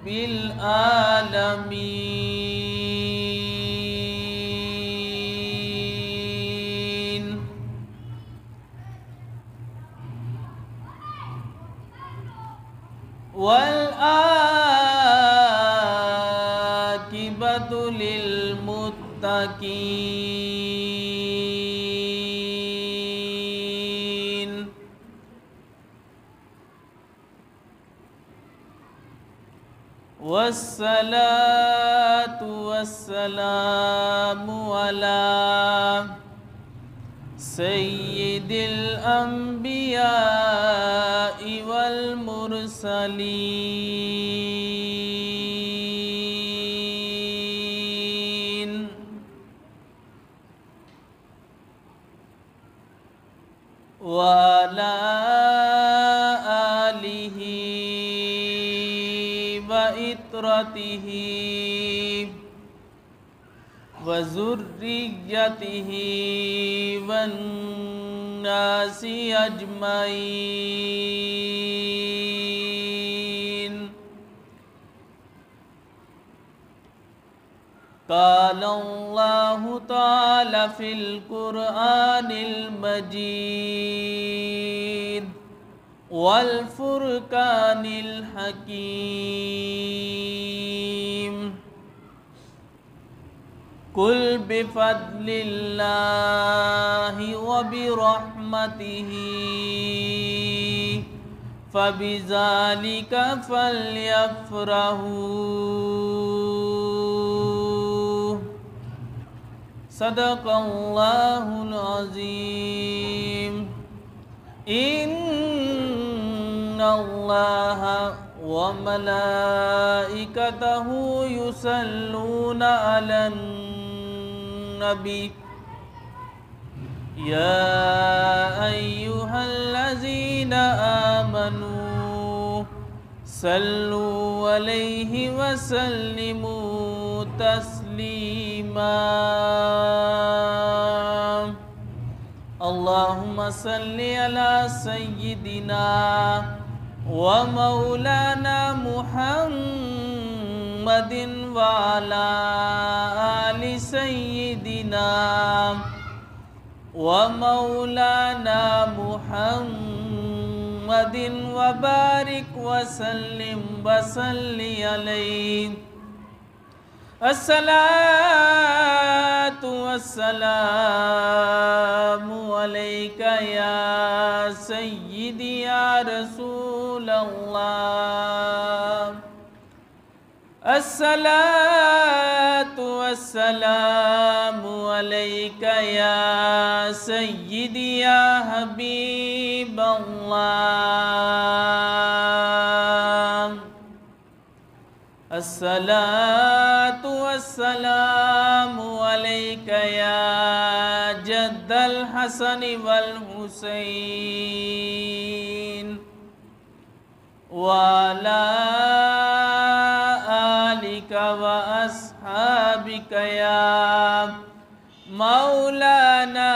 رب العالمين. والعاقبة للمتقين. والصلاة والسلام على سيد الأنبياء والمرسلين وعلى آله وإطرته وذريته والناس أجمعين. قال الله تعالى في القرآن المجيد والفرقان الحكيم: قل بفضل الله وبرحمته فبذلك فليفرحوا. صدق الله العظيم. إن الله وملائكته يصلون على النبي يا أيها الذين آمنوا صلوا عليه وسلموا تسليما. اللهم صل على سيدنا ومولانا محمد وعلى آل سيدنا ومولانا محمد وبارك وسلم وصل عليه. الصلاة والسلام عليك يا سيدي يا رسول الله. الصلاة والسلام عليك يا سيدي يا حبيب الله. الصلاة والسلام عليك يا جد الحسن والحسين وعلى آلك وأصحابك يا مولانا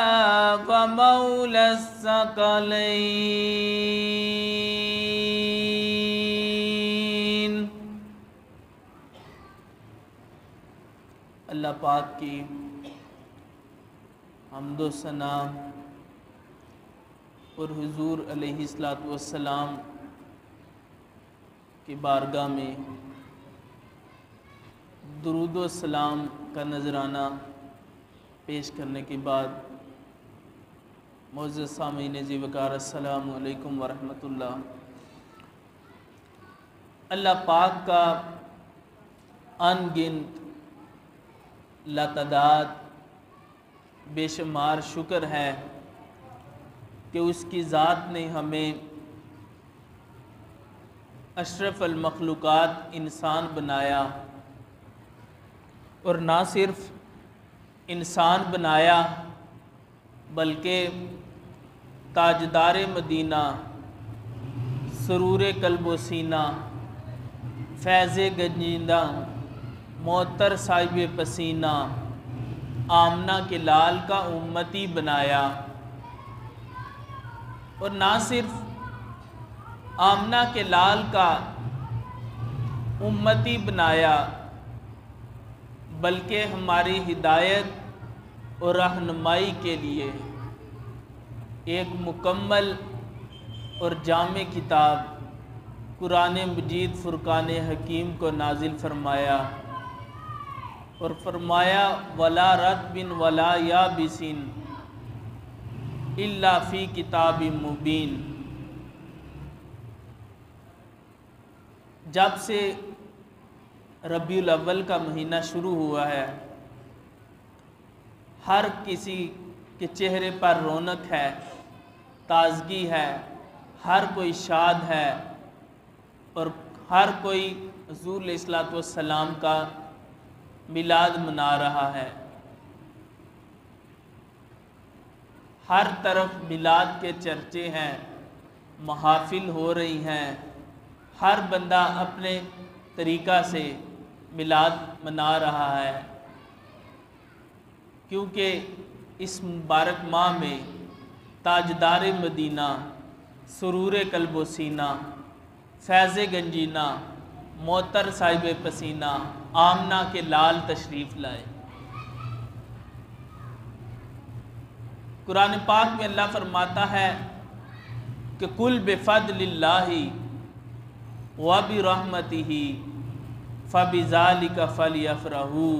ومولى الثقلين. اللہ پاک کی حمد و ثنا اور حضور علیہ السلام کی بارگاہ میں درود و سلام کا نذرانہ پیش کرنے کے بعد معزز سامعین ذی وقار السلام علیکم ورحمۃ اللہ. اللہ پاک کا ان گنت لاتعداد بے شمار شکر ہے کہ اس کی ذات نے ہمیں اشرف المخلوقات انسان بنایا، اور نہ صرف انسان بنایا بلکہ تاجدار مدینہ، سرور قلب و سینہ، فیض گنجیدہ، معطر صاحب پسینہ، آمنہ کے لال کا امتی بنایا. اور نہ صرف آمنہ کے لال کا امتی بنایا بلکہ ہماری ہدایت اور رہنمائی کے لیے ایک مکمل اور جامع کتاب قرآن مجید فرقان حکیم کو نازل فرمایا، اور فرمایا ولا رطب ولا یابس الا فی کتاب مبین۔ جب سے ربیع الاول کا مہینہ شروع ہوا ہے، ہر کسی کے چہرے پر رونق ہے، تازگی ہے، ہر کوئی شاد ہے، اور ہر کوئی حضور علیہ الصلوۃ والسلام کا میلاد منا رہا ہے۔ ہر طرف میلاد کے چرچے ہیں، محافل ہو رہی ہیں، ہر بندہ اپنے طریقہ سے میلاد منا رہا ہے، کیونکہ اس مبارک ماہ میں تاجدار مدینہ، سرور قلب و سینہ، فیض گنجینہ، معطر صاحب پسینہ، آمنہ کے لال تشریف لائے۔ قرآن پاک میں اللہ فرماتا ہے کہ قل بفضل اللہ وبرحمتہ فبذلک فلیفرحوا۔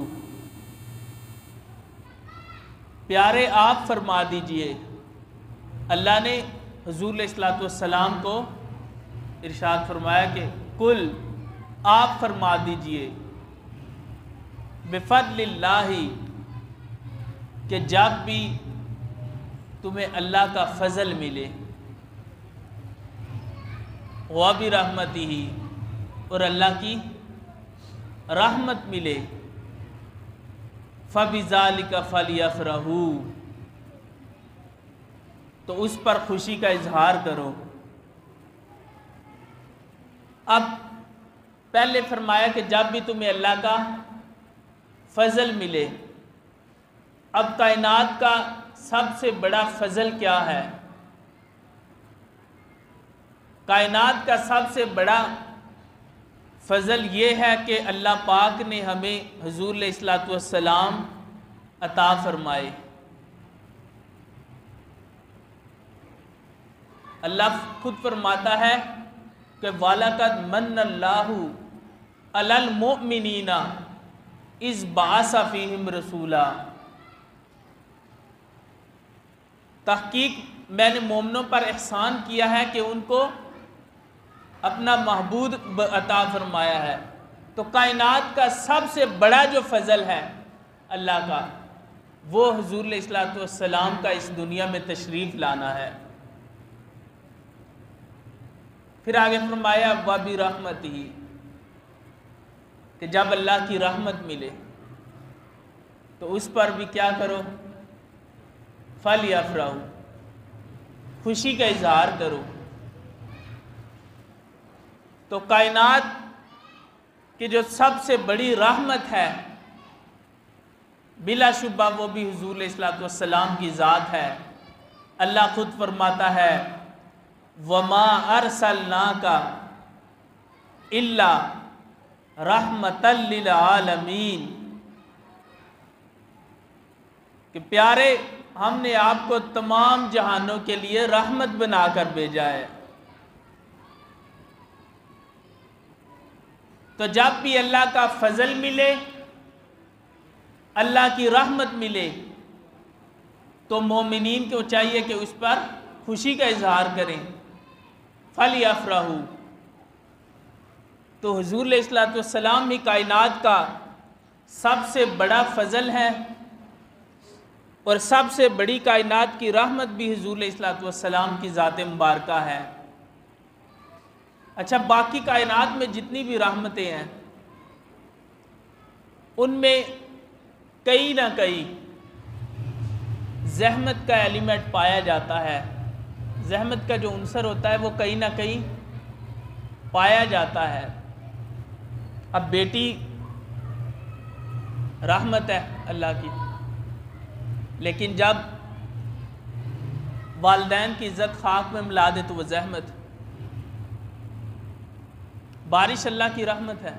پیارے آپ فرما دیجئے، اللہ نے حضور علیہ الصلوۃ والسلام کو ارشاد فرمایا کہ قل آپ فرما دیجئے بفضل اللہ، کہ جب بھی تمہیں اللہ کا فضل ملے، وبرحمتہ، اور اللہ کی رحمت ملے، فبذلک فلیفرحوا، تو اس پر خوشی کا اظہار کرو۔ اب پہلے فرمایا کہ جب بھی تمہیں اللہ کا فضل ملے، اب کائنات کا سب سے بڑا فضل کیا ہے؟ کائنات کا سب سے بڑا فضل یہ ہے کہ اللہ پاک نے ہمیں حضور علیہ الصلوۃ والسلام عطا فرمائے۔ اللہ خود فرماتا ہے کہ وَلَقَدْ مَنَّ اللَّهُ عَلَى الْمُؤْمِنِينَ إِذْ بَعَثَ فِيهِمْ رَسُولًا۔ تحقیق میں نے مومنوں پر احسان کیا ہے کہ ان کو اپنا محبوب عطا فرمایا ہے۔ تو کائنات کا سب سے بڑا جو فضل ہے اللہ کا، وہ حضور علیہ الصلوۃ والسلام کا اس دنیا میں تشریف لانا ہے۔ پھر آگے فرمایا وَبِرَحْمَتِهِ، کہ جب اللہ کی رحمت ملے تو اس پر بھی کیا کرو؟ فَلْيَفْرَحُوا، خوشی کا اظہار کرو۔ تو کائنات کی جو سب سے بڑی رحمت ہے، بلا شبہ وہ بھی حضور علیہ الصلوۃ والسلام کی ذات ہے۔ اللہ خود فرماتا ہے وَمَا أَرْسَلْنَاكَ إِلَّا رَحْمَةً لِلْعَالَمِينَ، کہ پیارے ہم نے آپ کو تمام جہانوں کے لیے رحمت بنا کر بھیجا ہے۔ تو جب بھی اللہ کا فضل ملے، اللہ کی رحمت ملے، تو مومنین کو چاہیے کہ اس پر خوشی کا اظہار کریں، فَلْيَفْرَحُوا۔ تو حضور علیہ الصلوۃ والسلام ہی کائنات کا سب سے بڑا فضل ہے، اور سب سے بڑی کائنات کی رحمت بھی حضور علیہ الصلوۃ والسلام کی ذات مبارکہ ہے۔ اچھا، باقی کائنات میں جتنی بھی رحمتیں ہیں، ان میں کئی نہ کئی زحمت کا ایلیمنٹ پایا جاتا ہے۔ زحمت کا جو عنصر ہوتا ہے وہ کہیں نہ کہیں پایا جاتا ہے۔ اب بیٹی رحمت ہے اللہ کی، لیکن جب والدین کی عزت خاک میں ملا دے تو وہ زحمت۔ بارش اللہ کی رحمت ہے،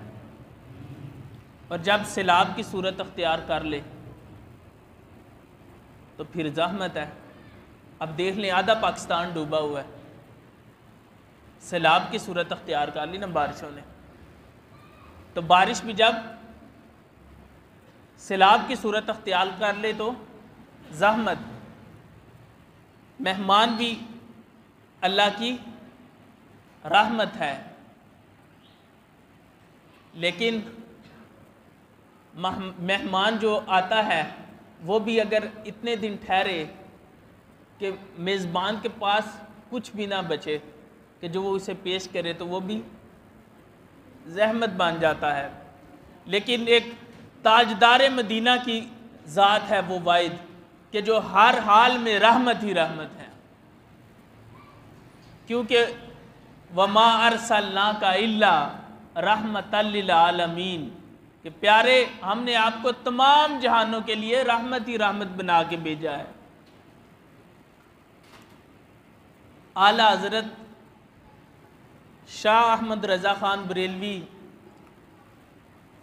اور جب سیلاب کی صورت اختیار کر لے تو پھر زحمت ہے۔ اب دیکھ لیں آدھا پاکستان ڈوبا ہوا ہے، سیلاب کی صورت اختیار کر لی نا بارشوں نے، تو بارش بھی جب سیلاب کی صورت اختیار کر لے تو زحمت۔ مہمان بھی اللہ کی رحمت ہے، لیکن مہمان جو آتا ہے وہ بھی اگر اتنے دن ٹھہرے کہ میزبان کے پاس کچھ بھی نہ بچے کہ جو وہ اسے پیش کرے تو وہ بھی زحمت بن جاتا ہے۔ لیکن ایک تاجدار مدینہ کی ذات ہے وہ واحد کہ جو ہر حال میں رحمت ہی رحمت ہے، کیونکہ وَمَا أَرْسَلْنَاكَ إِلَّا رَحْمَةً لِّلْعَالَمِينَ کہ پیارے ہم نے آپ کو تمام جہانوں کے لیے رحمت ہی رحمت بنا کے بھیجا ہے۔ اعلیٰ حضرت شاہ احمد رضا خان بریلوی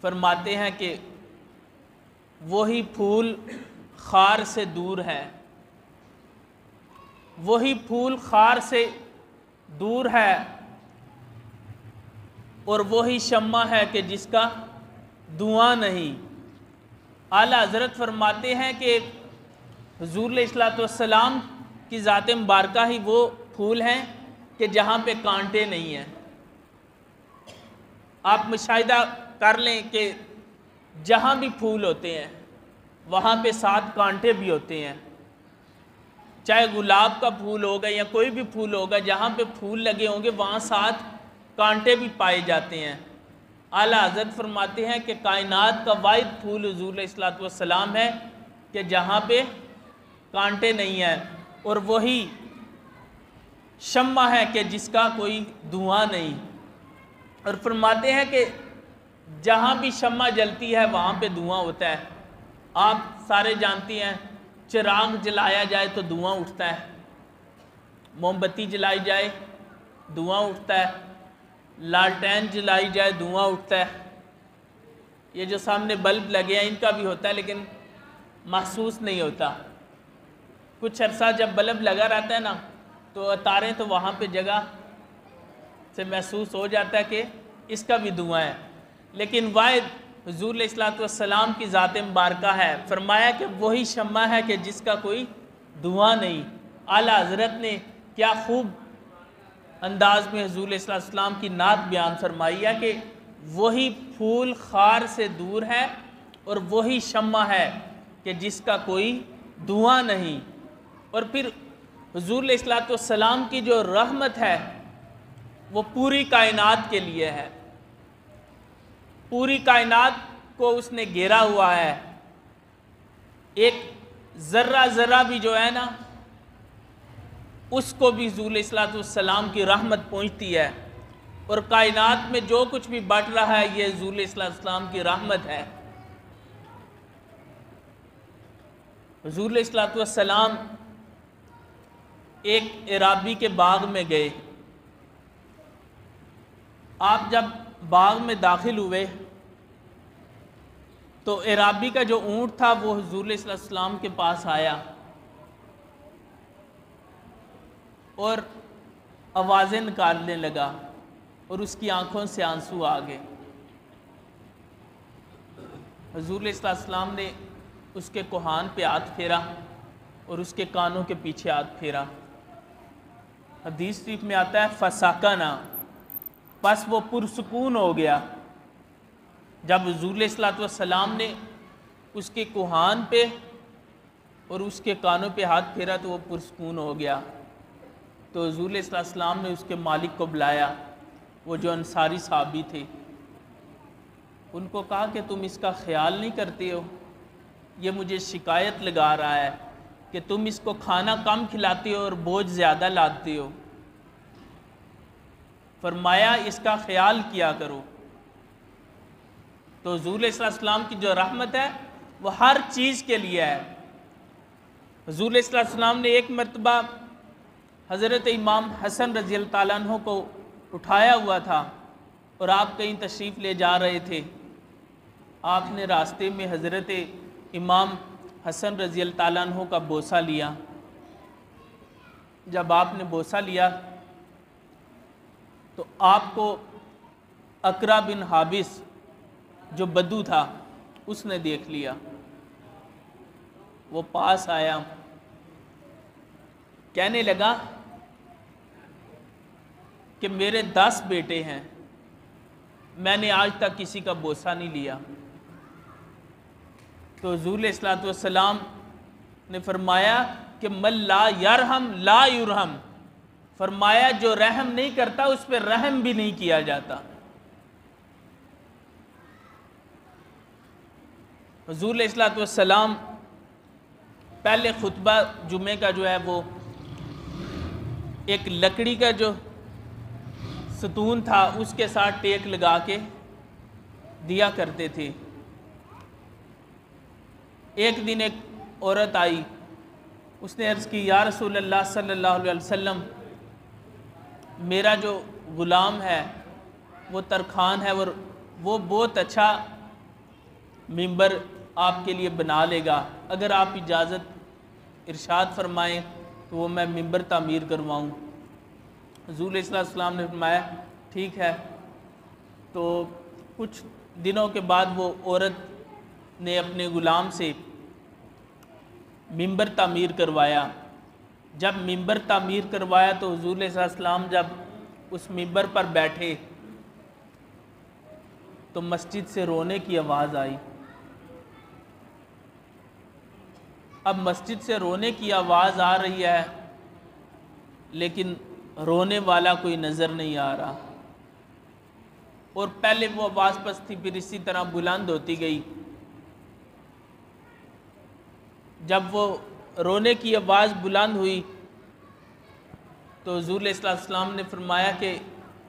فرماتے ہیں کہ وہی پھول خار سے دور ہے، وہی پھول خار سے دور ہے، اور وہی شمع ہے کہ جس کا دھواں نہیں۔ اعلیٰ حضرت فرماتے ہیں کہ حضور علیہ السلام کی ذات مبارکہ ہی وہ پھول ہیں کہ جہاں پہ کانٹے نہیں ہیں۔ آپ مشاہدہ کر لیں کہ جہاں بھی پھول ہوتے ہیں وہاں پہ 7 کانٹے بھی ہوتے ہیں، چاہے گلاب کا پھول ہوگا یا کوئی بھی پھول ہوگا، جہاں پہ پھول لگے ہوں گے وہاں 7 کانٹے بھی پائے جاتے ہیں۔ اعلیٰ حضرت فرماتے ہیں کہ کائنات کا واحد پھول حضور علیہ السلام ہے کہ جہاں پہ کانٹے نہیں ہیں، اور وہی شمع ہے کہ جس کا کوئی دھواں نہیں۔ اور فرماتے ہیں کہ جہاں بھی شمع جلتی ہے وہاں پہ دھواں ہوتا ہے۔ آپ سارے جانتی ہیں چراغ جلایا جائے تو دھواں اٹھتا ہے، موم بتی جلائی جائے دھواں اٹھتا ہے، لالٹین جلائی جائے دھواں اٹھتا ہے، یہ جو سامنے بلب لگے ہیں ان کا بھی ہوتا ہے لیکن محسوس نہیں ہوتا۔ کچھ عرصہ جب بلب لگا رہتا ہے نا تو اتاریں تو وہاں پہ جگہ سے محسوس ہو جاتا ہے کہ اس کا بھی دھواں ہے، لیکن واحد حضور علیہ السلام کی ذات مبارکہ ہے۔ فرمایا کہ وہی شمع ہے کہ جس کا کوئی دھواں نہیں۔ اعلیٰ حضرت نے کیا خوب انداز میں حضور علیہ السلام کی نعت بیان فرمائی ہے کہ وہی پھول خار سے دور ہے اور وہی شمع ہے کہ جس کا کوئی دھواں نہیں۔ اور پھر حضور علیہ السلام کی جو رحمت ہے وہ پوری کائنات کے لیے ہے، پوری کائنات کو اس نے گھیرا ہوا ہے۔ ایک ذرہ ذرہ بھی جو ہے نا اس کو بھی حضور علیہ السلام کی رحمت پہنچتی ہے، اور کائنات میں جو کچھ بھی بٹ رہا ہے یہ حضور علیہ السلام کی رحمت ہے۔ حضور علیہ السلام ایک عرابی کے باغ میں گئے، آپ جب باغ میں داخل ہوئے تو عرابی کا جو اونٹ تھا وہ حضور علیہ السلام کے پاس آیا اور آوازیں نکالنے لگا اور اس کی آنکھوں سے آنسو آ گئے۔ حضور علیہ السلام نے اس کے کوہان پہ ہاتھ پھیرا اور اس کے کانوں کے پیچھے ہاتھ پھیرا۔ حدیث شریف میں آتا ہے فسکنا، بس وہ پرسکون ہو گیا۔ جب حضور علیہ السلام نے اس کے کوہان پہ اور اس کے کانوں پہ ہاتھ پھیرا تو وہ پرسکون ہو گیا۔ تو حضور علیہ السلام نے اس کے مالک کو بلایا، وہ جو انصاری صحابی تھے، ان کو کہا کہ تم اس کا خیال نہیں کرتے ہو، یہ مجھے شکایت لگا رہا ہے کہ تم اس کو کھانا کم کھلاتے ہو اور بوجھ زیادہ لاتے ہو۔ فرمایا اس کا خیال کیا کرو۔ تو حضور علیہ السلام کی جو رحمت ہے وہ ہر چیز کے لیے ہے۔ حضور علیہ السلام نے ایک مرتبہ حضرت امام حسن رضی اللہ تعالیٰ عنہ کو اٹھایا ہوا تھا اور آپ کہیں تشریف لے جا رہے تھے۔ آپ نے راستے میں حضرت امام حسن رضی اللہ تعالیٰ عنہ کا بوسہ لیا۔ جب آپ نے بوسہ لیا تو آپ کو اقرا بن حابس جو بدو تھا اس نے دیکھ لیا، وہ پاس آیا، کہنے لگا کہ میرے 10 بیٹے ہیں، میں نے آج تک کسی کا بوسہ نہیں لیا۔ تو حضور علیہ الصلوۃ والسلام نے فرمایا کہ من لا یرحم لا یرحم، فرمایا جو رحم نہیں کرتا اس پہ رحم بھی نہیں کیا جاتا۔ حضور علیہ الصلوۃ والسلام پہلے خطبہ جمعے کا جو ہے وہ ایک لکڑی کا جو ستون تھا اس کے ساتھ ٹیک لگا کے دیا کرتے تھے۔ ایک دن ایک عورت آئی، اس نے عرض کی یا رسول اللہ صلی اللہ علیہ وسلم، میرا جو غلام ہے وہ ترخان ہے اور وہ بہت اچھا ممبر آپ کے لیے بنا لے گا، اگر آپ اجازت ارشاد فرمائیں تو وہ میں ممبر تعمیر کرواؤں۔ حضور علیہ السلام نے فرمایا ٹھیک ہے۔ تو کچھ دنوں کے بعد وہ عورت نے اپنے غلام سے ممبر تعمیر کروایا۔ جب ممبر تعمیر کروایا تو حضور علیہ السلام جب اس ممبر پر بیٹھے تو مسجد سے رونے کی آواز آئی۔ اب مسجد سے رونے کی آواز آ رہی ہے لیکن رونے والا کوئی نظر نہیں آ رہا، اور پہلے وہ آواز پست تھی پھر اسی طرح بلند ہوتی گئی۔ جب وہ رونے کی آواز بلند ہوئی تو حضور علیہ السلام نے فرمایا کہ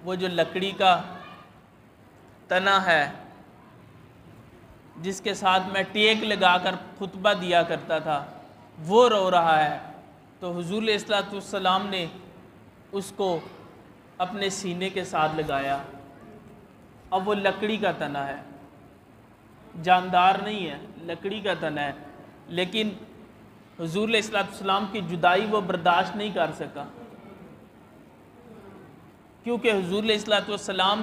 وہ جو لکڑی کا تنا ہے جس کے ساتھ میں ٹیک لگا کر خطبہ دیا کرتا تھا وہ رو رہا ہے۔ تو حضور علیہ السلام نے اس کو اپنے سینے کے ساتھ لگایا۔ اب وہ لکڑی کا تنا ہے، جاندار نہیں ہے، لکڑی کا تنا ہے، لیکن حضور علیہ السلام کی جدائی وہ برداشت نہیں کر سکا، کیونکہ حضور علیہ السلام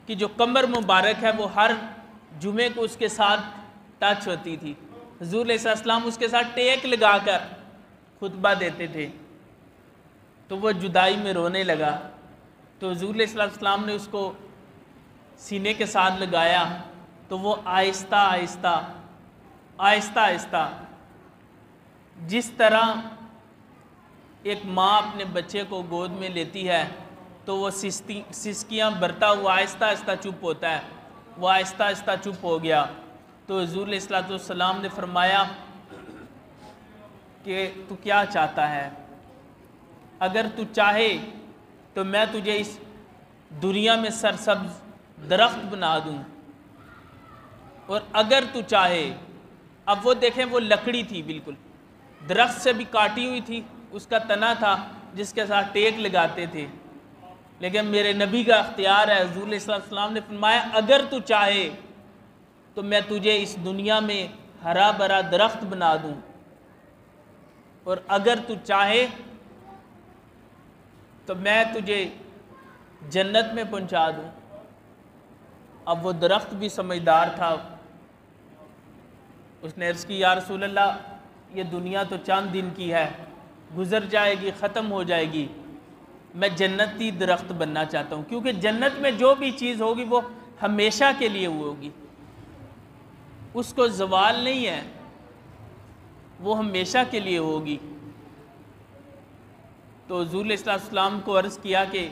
کی جو کمر مبارک ہے وہ ہر جمعے کو اس کے ساتھ ٹچ ہوتی تھی۔ حضور علیہ السلام اس کے ساتھ ٹیک لگا کر خطبہ دیتے تھے، تو وہ جدائی میں رونے لگا۔ تو حضور علیہ السلام نے اس کو سینے کے ساتھ لگایا تو وہ آہستہ آہستہ آہستہ آہستہ جس طرح ایک ماں اپنے بچے کو گود میں لیتی ہے تو وہ سسکیاں بھرتا ہوا آہستہ آہستہ چپ ہوتا ہے، وہ آہستہ آہستہ چپ ہو گیا۔ تو حضور علیہ السلام نے فرمایا کہ تو کیا چاہتا ہے؟ اگر تو چاہے تو میں تجھے اس دنیا میں سرسبز درخت بنا دوں، اور اگر تو چاہے، اب وہ دیکھیں وہ لکڑی تھی، بالکل درخت سے بھی کاٹی ہوئی تھی، اس کا تنا تھا جس کے ساتھ ٹیک لگاتے تھے، لیکن میرے نبی کا اختیار ہے۔ حضور علیہ السلام نے فرمایا اگر تو چاہے تو میں تجھے اس دنیا میں ہرا بھرا درخت بنا دوں، اور اگر تو چاہے تو میں تجھے جنت میں پہنچا دوں۔ اب وہ درخت بھی سمجھدار تھا، اس نے عرض کی یا رسول اللہ یہ دنیا تو چند دن کی ہے، گزر جائے گی، ختم ہو جائے گی، میں جنتی درخت بننا چاہتا ہوں، کیونکہ جنت میں جو بھی چیز ہوگی وہ ہمیشہ کے لیے ہوگی، اس کو زوال نہیں ہے، وہ ہمیشہ کے لیے ہوگی۔ تو حضور علیہ السلام کو عرض کیا کہ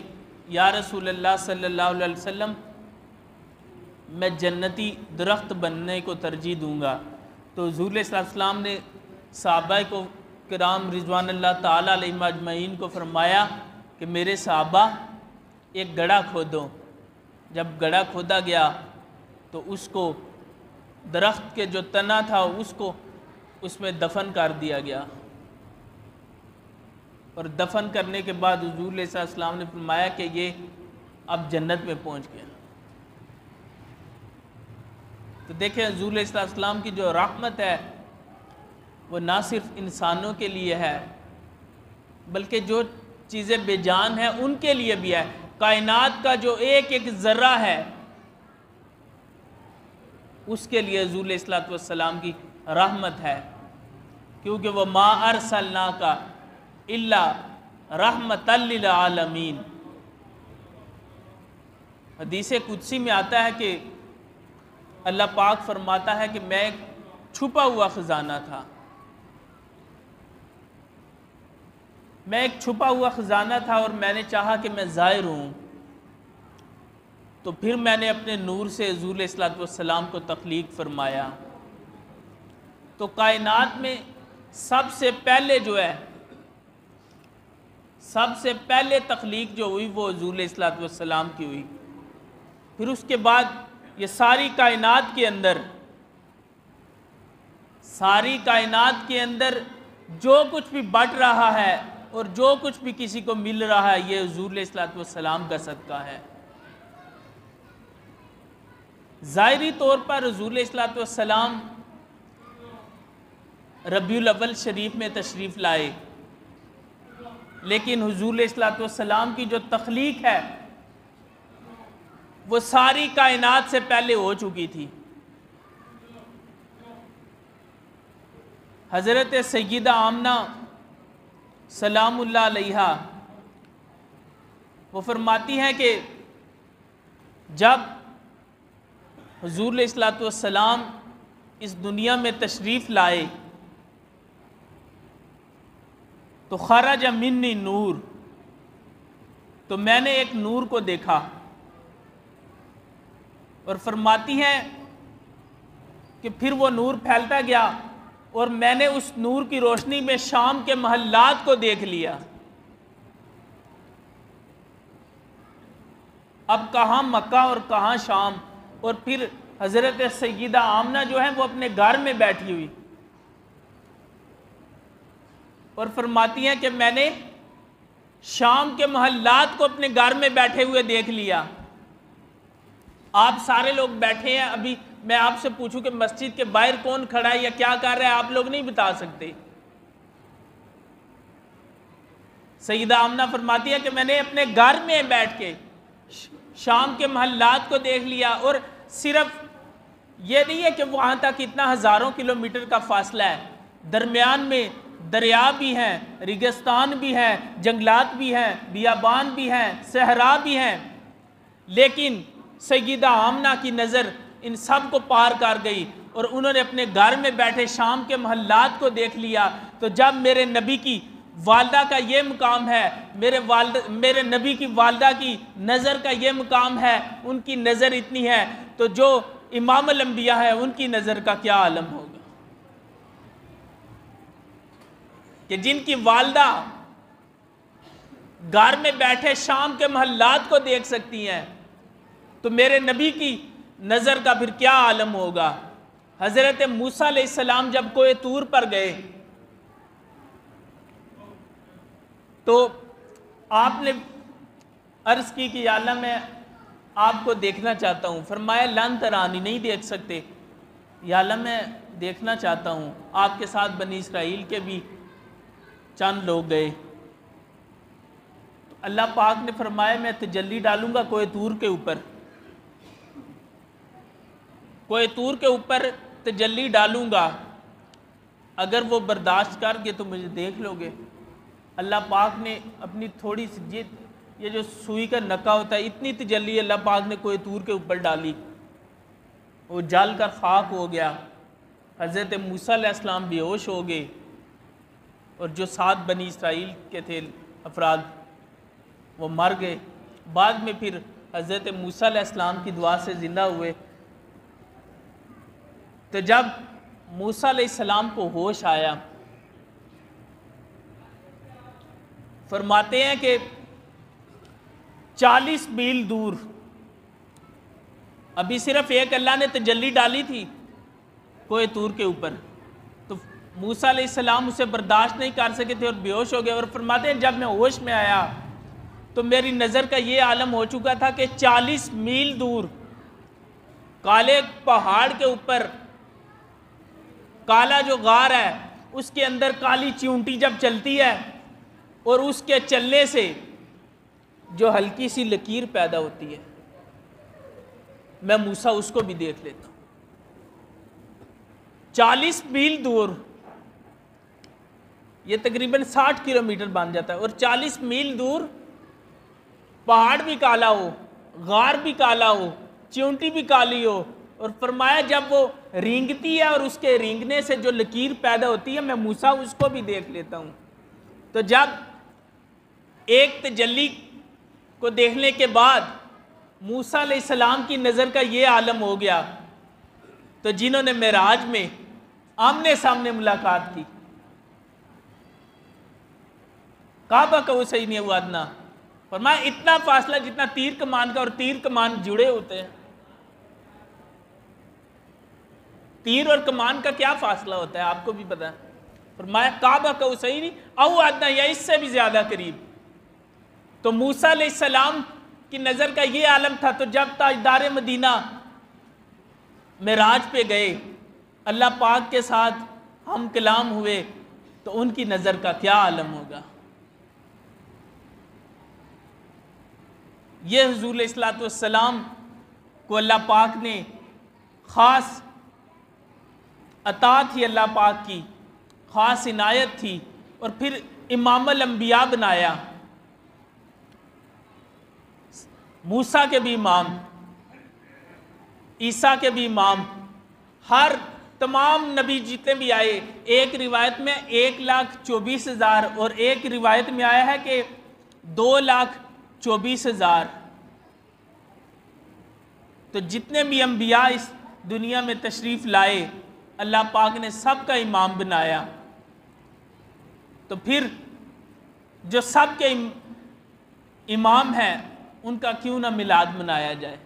یا رسول اللہ صلی اللہ علیہ وسلم میں جنتی درخت بننے کو ترجیح دوں گا۔ تو حضور علیہ السلام نے صحابہ کو کرام رضوان اللہ تعالیٰ علیہم اجمعین کو فرمایا کہ میرے صحابہ ایک گڑھا کھودو۔ جب گڑھا کھودا گیا تو اس کو درخت کے جو تنا تھا اس کو اس میں دفن کر دیا گیا، اور دفن کرنے کے بعد حضور علیہ السلام نے فرمایا کہ یہ اب جنت میں پہنچ گیا۔ تو دیکھیں حضور علیہ السلام کی جو رحمت ہے وہ نہ صرف انسانوں کے لیے ہے بلکہ جو چیزیں بے جان ہیں ان کے لیے بھی ہے. کائنات کا جو ایک ایک ذرہ ہے اس کے لیے حضور علیہ السلام کی رحمت ہے، کیونکہ وہ ما ارسلناک الا رحمۃ للعالمین. حدیث قدسی میں آتا ہے کہ اللہ پاک فرماتا ہے کہ میں ایک چھپا ہوا خزانہ تھا، میں ایک چھپا ہوا خزانہ تھا اور میں نے چاہا کہ میں ظاہر ہوں، تو پھر میں نے اپنے نور سے حضور علیہ السلام کو تخلیق فرمایا. تو کائنات میں سب سے پہلے جو ہے، سب سے پہلے تخلیق جو ہوئی وہ حضور علیہ السلام کی ہوئی. پھر اس کے بعد یہ ساری کائنات کے اندر، ساری کائنات کے اندر جو کچھ بھی بٹ رہا ہے اور جو کچھ بھی کسی کو مل رہا ہے یہ حضور علیہ السلام کا صدقہ ہے. ظاہری طور پر حضور علیہ السلام ربیع الاول شریف میں تشریف لائے، لیکن حضور علیہ السلام کی جو تخلیق ہے وہ ساری کائنات سے پہلے ہو چکی تھی. حضرت سیدہ آمنہ سلام اللہ علیہا وہ فرماتی ہیں کہ جب حضور علیہ السلام اس دنیا میں تشریف لائے تو خرج منی نور، تو میں نے ایک نور کو دیکھا، اور فرماتی ہیں کہ پھر وہ نور پھیلتا گیا اور میں نے اس نور کی روشنی میں شام کے محلات کو دیکھ لیا. اب کہاں مکہ اور کہاں شام. اور پھر حضرت سیدہ آمنہ جو ہیں وہ اپنے گھر میں بیٹھی ہوئی اور فرماتی ہیں کہ میں نے شام کے محلات کو اپنے گھر میں بیٹھے ہوئے دیکھ لیا. آپ سارے لوگ بیٹھے ہیں، ابھی میں آپ سے پوچھوں کہ مسجد کے باہر کون کھڑا ہے یا کیا کر رہا ہے، آپ لوگ نہیں بتا سکتے. سیدہ آمنہ فرماتی ہے کہ میں نے اپنے گھر میں بیٹھ کے شام کے محلات کو دیکھ لیا. اور صرف یہ نہیں ہے کہ وہاں تک اتنا ہزاروں کلومیٹر کا فاصلہ ہے، درمیان میں دریا بھی ہیں، ریگستان بھی ہیں، جنگلات بھی ہیں، بیابان بھی ہیں، صحرا بھی ہیں، لیکن سیدہ آمنہ کی نظر ان سب کو پار کر گئی اور انہوں نے اپنے گھر میں بیٹھے شام کے محلات کو دیکھ لیا. تو جب میرے نبی کی والدہ کا یہ مقام ہے، میرے نبی کی والدہ کی نظر کا یہ مقام ہے، ان کی نظر اتنی ہے، تو جو امام الانبیاء ہے ان کی نظر کا کیا عالم ہوگا کہ جن کی والدہ گھر میں بیٹھے شام کے محلات کو دیکھ سکتی ہیں، تو میرے نبی کی نظر کا پھر کیا عالم ہوگا. حضرت موسیٰ علیہ السلام جب کوہ طور پر گئے تو آپ نے عرض کی کہ یا اللہ میں آپ کو دیکھنا چاہتا ہوں. فرمایا لن ترانی، نہیں دیکھ سکتے. یا اللہ میں دیکھنا چاہتا ہوں. آپ کے ساتھ بنی اسرائیل کے بھی چند لوگ گئے تو اللہ پاک نے فرمایا میں تجلی ڈالوں گا کوہ طور کے اوپر، کوہ طور کے اوپر تجلی ڈالوں گا، اگر وہ برداشت کر کے تو مجھے دیکھ لو گے. اللہ پاک نے اپنی تھوڑی سی یہ جو سوئی کا نکا ہوتا ہے اتنی تجلی اللہ پاک نے کوہ طور کے اوپر ڈالی، وہ جل کر خاک ہو گیا. حضرت موسیٰ علیہ السلام بے ہوش ہو گئے اور جو 7 بنی اسرائیل کے تھے افراد وہ مر گئے. بعد میں پھر حضرت موسیٰ علیہ السلام کی دعا سے زندہ ہوئے. تو جب موسیٰ علیہ السلام کو ہوش آیا، فرماتے ہیں کہ 40 میل دور، ابھی صرف ایک اللہ نے تجلی ڈالی تھی کوہ طور کے اوپر، تو موسیٰ علیہ السلام اسے برداشت نہیں کر سکے تھے اور بے ہوش ہو گئے. اور فرماتے ہیں جب میں ہوش میں آیا تو میری نظر کا یہ عالم ہو چکا تھا کہ 40 میل دور کالے پہاڑ کے اوپر کالا جو غار ہے اس کے اندر کالی چیونٹی جب چلتی ہے اور اس کے چلنے سے جو ہلکی سی لکیر پیدا ہوتی ہے، میں موسیٰ اس کو بھی دیکھ لیتا ہوں۔ 40 میل دور، یہ تقریباً 60 کلومیٹر بن جاتا ہے، اور 40 میل دور پہاڑ بھی کالا ہو، غار بھی کالا ہو، چیونٹی بھی کالی ہو، اور فرمایا جب وہ رینگتی ہے اور اس کے رینگنے سے جو لکیر پیدا ہوتی ہے، میں موسیٰ اس کو بھی دیکھ لیتا ہوں۔ تو جب ایک تجلی کو دیکھنے کے بعد موسیٰ علیہ السلام کی نظر کا یہ عالم ہو گیا، تو جنہوں نے معراج میں آمنے سامنے ملاقات کی، کعبہ کا قوسین او ادنیٰ، فرمایا اتنا فاصلہ جتنا تیر کمان کا اور تیر کمان جڑے ہوتے ہیں۔ تیر اور کمان کا کیا فاصلہ ہوتا ہے آپ کو بھی پتہ ہے، فرمایا کعبہ کا قوسین او ادنیٰ، یا اس سے بھی زیادہ قریب۔ تو موسیٰ علیہ السلام کی نظر کا یہ عالم تھا، تو جب تاجدار مدینہ معراج پہ گئے، اللہ پاک کے ساتھ ہم کلام ہوئے، تو ان کی نظر کا کیا عالم ہوگا۔ یہ حضور علیہ السلام کو اللہ پاک نے خاص عطا تھی، اللہ پاک کی خاص عنایت تھی، اور پھر امام الانبیاء بنایا۔ موسیٰ کے بھی امام، عیسیٰ کے بھی امام، ہر تمام نبی جتنے بھی آئے، ایک روایت میں 1,24,000 اور ایک روایت میں آیا ہے کہ 2,24,000۔ تو جتنے بھی انبیاء اس دنیا میں تشریف لائے، اللہ پاک نے سب کا امام بنایا۔ تو پھر جو سب کے امام ہیں ان کا کیوں نہ میلاد منایا جائے۔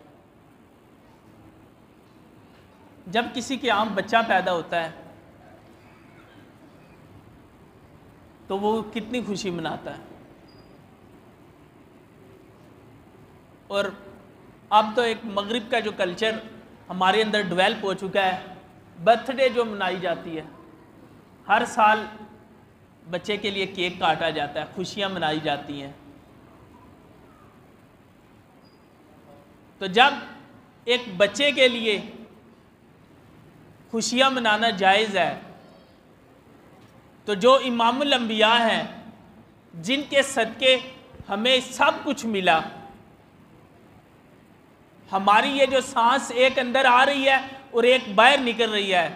جب کسی کے عام بچہ پیدا ہوتا ہے تو وہ کتنی خوشی مناتا ہے، اور اب تو ایک مغرب کا جو کلچر ہمارے اندر ڈیولپ ہو چکا ہے، برتھ ڈے جو منائی جاتی ہے، ہر سال بچے کے لیے کیک کاٹا جاتا ہے، خوشیاں منائی جاتی ہیں۔ تو جب ایک بچے کے لیے خوشیاں منانا جائز ہے، تو جو امام الانبیاء ہیں جن کے صدقے ہمیں سب کچھ ملا، ہماری یہ جو سانس ایک اندر آ رہی ہے اور ایک باہر نکل رہی ہے،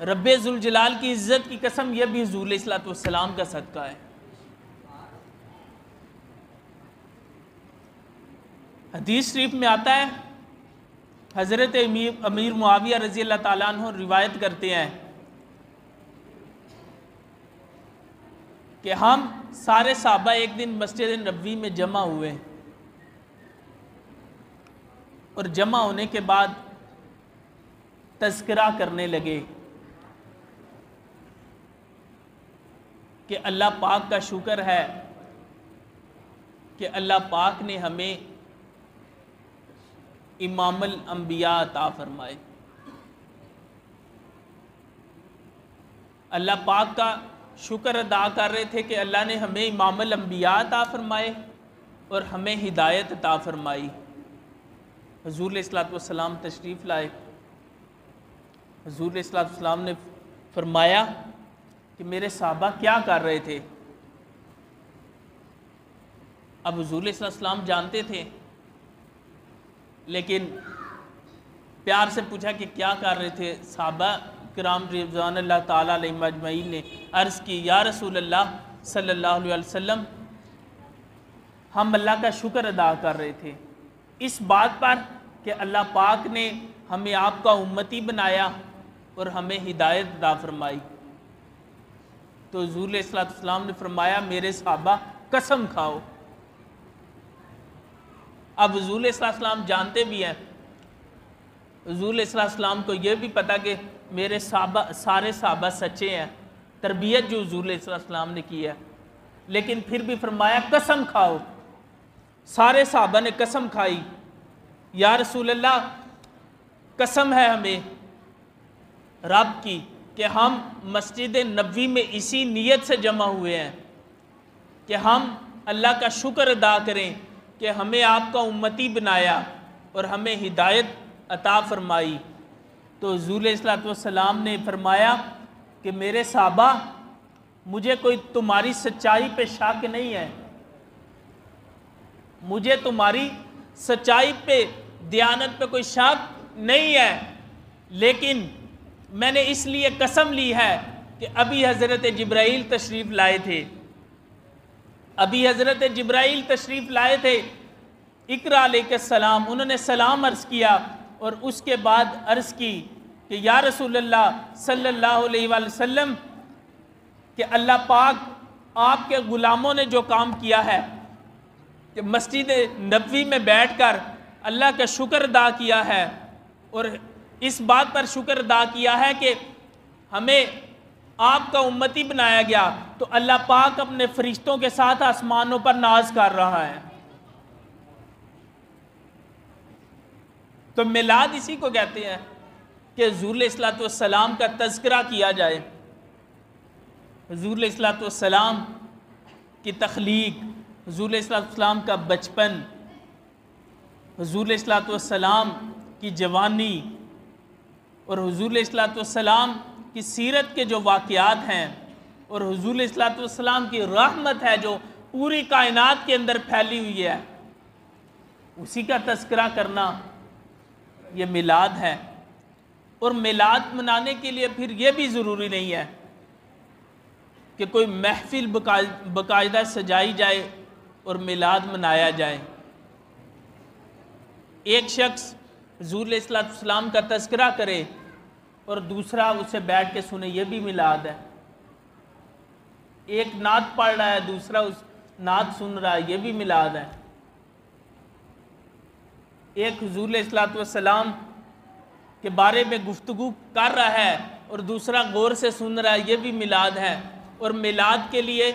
رب ذوالجلال کی عزت کی قسم یہ بھی حضور علیہ السلام کا صدقہ ہے۔ حدیث شریف میں آتا ہے، حضرت امیر معاویہ رضی اللہ تعالیٰ عنہ روایت کرتے ہیں کہ ہم سارے صحابہ ایک دن مسجد نبوی میں جمع ہوئے، اور جمع ہونے کے بعد تذکرہ کرنے لگے کہ اللہ پاک کا شکر ہے کہ اللہ پاک نے ہمیں امام الانبیاء عطا فرمائے۔ اللہ پاک کا شکر ادا کر رہے تھے کہ اللہ نے ہمیں امام الانبیاء عطا فرمائے اور ہمیں ہدایت عطا فرمائی۔ حضور علیہ السلام تشریف لائے، حضور علیہ السلام نے فرمایا کہ میرے صحابہ کیا کر رہے تھے۔ اب حضور علیہ السلام جانتے تھے، لیکن پیار سے پوچھا کہ کیا کر رہے تھے۔ صحابہ کرام رضوان اللہ تعالیٰ علیہم اجمعین نے عرض کی، یا رسول اللہ صلی اللہ علیہ وسلم، ہم اللہ کا شکر ادا کر رہے تھے اس بات پر کہ اللہ پاک نے ہمیں آپ کا امتی بنایا اور ہمیں ہدایت عطا فرمائی۔ تو حضور علیہ السلام نے فرمایا، میرے صحابہ قسم کھاؤ۔ اب حضور علیہ السلام جانتے بھی ہیں، حضور علیہ السلام کو یہ بھی پتا کہ میرے صحابہ سارے صحابہ سچے ہیں، تربیت جو حضور علیہ السلام نے کی ہے، لیکن پھر بھی فرمایا قسم کھاؤ۔ سارے صحابہ نے قسم کھائی یا رسول اللہ قسم ہے ہمیں رب کی کہ ہم مسجد نبوی میں اسی نیت سے جمع ہوئے ہیں کہ ہم اللہ کا شکر ادا کریں کہ ہمیں آپ کا امتی بنایا اور ہمیں ہدایت عطا فرمائی۔ تو حضور علیہ الصلوۃ والسلام نے فرمایا کہ میرے صحابہ، مجھے کوئی تمہاری سچائی پہ شک نہیں ہے، مجھے تمہاری سچائی پہ، دیانت پہ کوئی شک نہیں ہے، لیکن میں نے اس لیے قسم لی ہے کہ ابھی حضرت جبرائیل تشریف لائے تھے، ابھی حضرت جبرائیل تشریف لائے تھے، اقرا علیہ السلام، انہوں نے سلام عرض کیا اور اس کے بعد عرض کی کہ یا رسول اللہ صلی اللہ علیہ وآلہ وسلم کہ اللہ پاک آپ کے غلاموں نے جو کام کیا ہے کہ مسجد نبوی میں بیٹھ کر اللہ کا شکر ادا کیا ہے، اور اس بات پر شکر ادا کیا ہے کہ ہمیں آپ کا امتی بنایا گیا، تو اللہ پاک اپنے فرشتوں کے ساتھ آسمانوں پر ناز کر رہا ہے۔ تو میلاد اسی کو کہتے ہیں کہ حضور علیہ الصلوۃ والسلام کا تذکرہ کیا جائے، حضور علیہ الصلوۃ والسلام کی تخلیق، حضور علیہ الصلوۃ والسلام کا بچپن، حضور علیہ الصلوۃ والسلام کی جوانی، اور حضور علیہ الصلوۃ والسلام کی سیرت کے جو واقعات ہیں، اور حضور علیہ الصلوۃ والسلام کی رحمت ہے جو پوری کائنات کے اندر پھیلی ہوئی ہے، اسی کا تذکرہ کرنا یہ میلاد ہے۔ اور میلاد منانے کے لیے پھر یہ بھی ضروری نہیں ہے کہ کوئی محفل باقاعدہ سجائی جائے اور میلاد منایا جائے۔ ایک شخص حضور علیہ الصلوۃ والسلام کا تذکرہ کرے اور دوسرا اسے بیٹھ کے سنے، یہ بھی میلاد ہے۔ ایک نعت پڑھ رہا ہے، دوسرا اس نعت سن رہا ہے، یہ بھی میلاد ہے۔ ایک حضور علیہ الصلوۃ والسلام کے بارے میں گفتگو کر رہا ہے اور دوسرا غور سے سن رہا ہے، یہ بھی میلاد ہے۔ اور میلاد کے لیے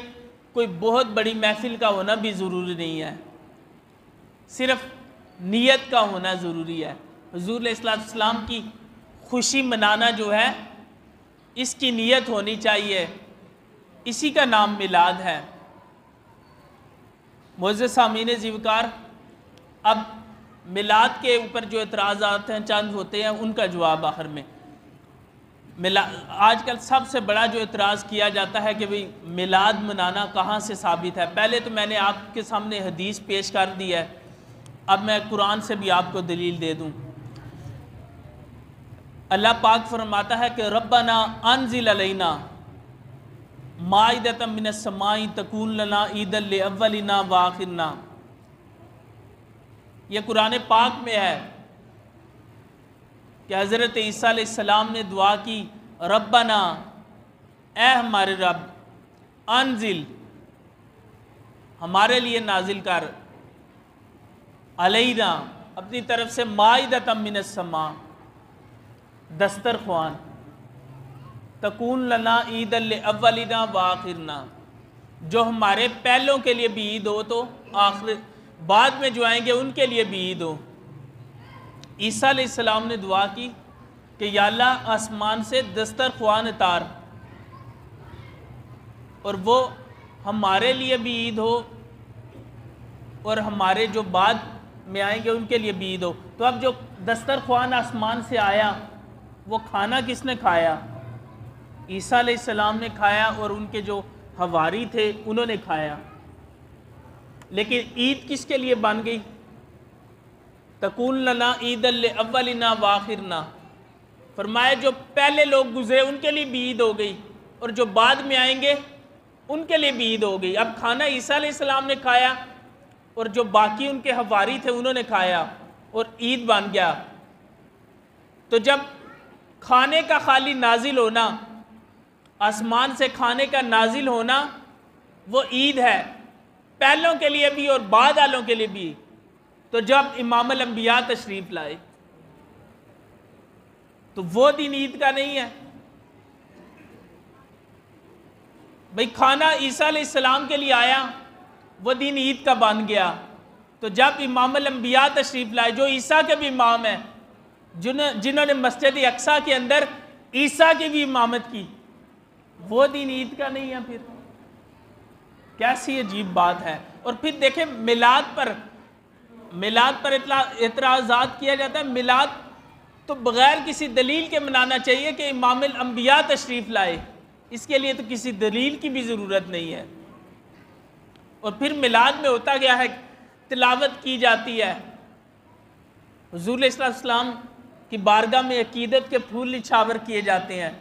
کوئی بہت بڑی محفل کا ہونا بھی ضروری نہیں ہے، صرف نیت کا ہونا ضروری ہے۔ حضور علیہ الصلوۃ والسلام کی خوشی منانا جو ہے، اس کی نیت ہونی چاہیے، اسی کا نام میلاد ہے۔ معزز سامعین زیوکار، اب میلاد کے اوپر جو اعتراضات ہیں چند ہوتے ہیں، ان کا جواب آخر میں۔ آج کل سب سے بڑا جو اعتراض کیا جاتا ہے کہ بھئی میلاد منانا کہاں سے ثابت ہے۔ پہلے تو میں نے آپ کے سامنے حدیث پیش کر دی ہے، اب میں قرآن سے بھی آپ کو دلیل دے دوں۔ اللہ پاک فرماتا ہے کہ ربنا انزل علینا مائدۃ من السماء تکون لنا عیدا لاولنا وآخرنا، یہ قرآن پاک میں ہے کہ حضرت عیسیٰ علیہ السلام نے دعا کی، ربنا، اے ہمارے رب، انزل، ہمارے لیے نازل کر، علینا، اپنی طرف سے، مائدۃ من السماء، دسترخوان، تکون لنا عیدا لاولنا وآخرنا، جو ہمارے پہلوں کے لیے بھی عید ہو تو آخر بعد میں جو آئیں گے ان کے لیے بھی عید ہو۔ عیسیٰ علیہ السلام نے دعا کی کہ یا اللہ آسمان سے دسترخوان اتار اور وہ ہمارے لیے بھی عید ہو اور ہمارے جو بعد میں آئیں گے ان کے لیے بھی عید ہو۔ تو اب جو دسترخوان آسمان سے آیا، وہ کھانا کس نے کھایا؟ عیسیٰ علیہ السلام نے کھایا اور ان کے جو حواری تھے انہوں نے کھایا۔ لیکن عید کس کے لیے بن گئی؟ تکون لنا عیدا لاولنا وآخرنا، فرمایا جو پہلے لوگ گزرے ان کے لیے بھی عید ہو گئی اور جو بعد میں آئیں گے ان کے لیے بھی عید ہو گئی۔ اب کھانا عیسیٰ علیہ السلام نے کھایا اور جو باقی ان کے حواری تھے انہوں نے کھایا اور عید بن گیا۔ تو جب کھانے کا خالی نازل ہونا، آسمان سے کھانے کا نازل ہونا، وہ عید ہے، پہلوں کے لیے بھی اور بعد والوں کے لیے بھی۔ تو جب امام الانبیاء تشریف لائے تو وہ دن عید کا نہیں ہے۔ بھئی کھانا عیسیٰ علیہ السلام کے لیے آیا، وہ دن عید کا بن گیا۔ تو جب امام الانبیاء تشریف لائے جو عیسیٰ کے بھی امام ہیں، جنہوں نے مسجد اقصیٰ کے اندر عیسیٰ کی بھی امامت کی، وہ دین عید کا نہیں ہے؟ پھر کیسی عجیب بات ہے۔ اور پھر دیکھیں میلاد پر اعتراضات کیا جاتا ہے۔ میلاد تو بغیر کسی دلیل کے منانا چاہیے کہ امام الانبیاء تشریف لائے، اس کے لیے تو کسی دلیل کی بھی ضرورت نہیں ہے۔ اور پھر میلاد میں ہوتا گیا ہے، تلاوت کی جاتی ہے، حضور علیہ السلام کی بارگاہ میں عقیدت کے پھول نچھاور کیے جاتے ہیں،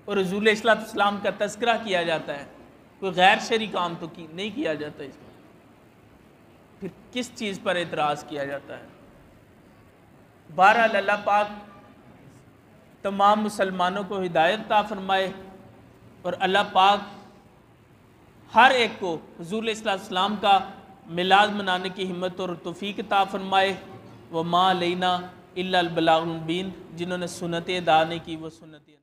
اور حضور علیہ السلام کا تذکرہ کیا جاتا ہے۔ کوئی غیر شرعی کام تو نہیں کیا جاتا اس میں، پھر کس چیز پر اعتراض کیا جاتا ہے؟ بہرحال اللہ پاک تمام مسلمانوں کو ہدایت عطا فرمائے، اور اللہ پاک ہر ایک کو حضور علیہ السلام کا میلاد منانے کی ہمت اور توفیق عطا فرمائے۔ وَمَا عَلَيْنَا إِلَّا الْبَلَاغُ الْمُبِينُ، جنہوں نے سنتیں ادا نہیں کی وہ سنتیں